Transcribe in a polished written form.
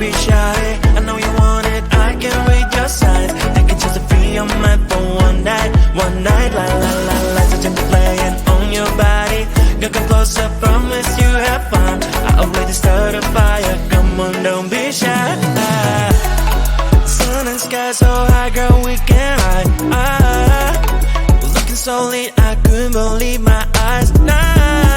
be shy. I know you want it, I can read your signs. Taking just to be on my for one night, la la la la. Such a playing on your body. Girl, come closer, promise you have fun. I already started a fire, come on, don't be shy. Sun and sky so high, girl, we can hide. Looking so lit, I couldn't believe my eyes. Nah.